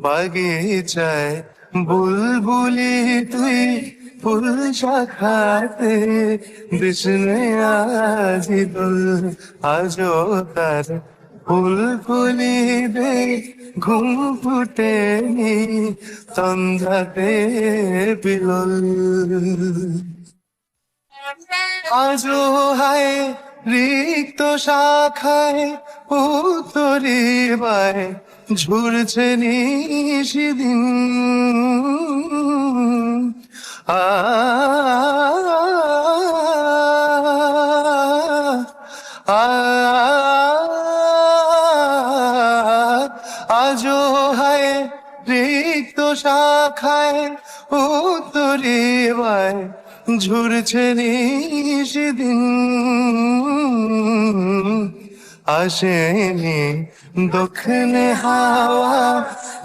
বাগিচায় বুলবুলি তুই ফুল শাখাতে বিষ্ণু আজি দোল আজো তার ফুলফুলি দে ঘুম ফুটেনি তন্দ্রাতে বিলল আজো হায় রিক্ত শাখায় উত্তরি বায় ঝুরছে নিশিদিন আ আজো হায় রিক্ত শাখায় উত্তরি বায় ঝুরছে নিশিদিন আসেনি দক্ষিণে হাওয়া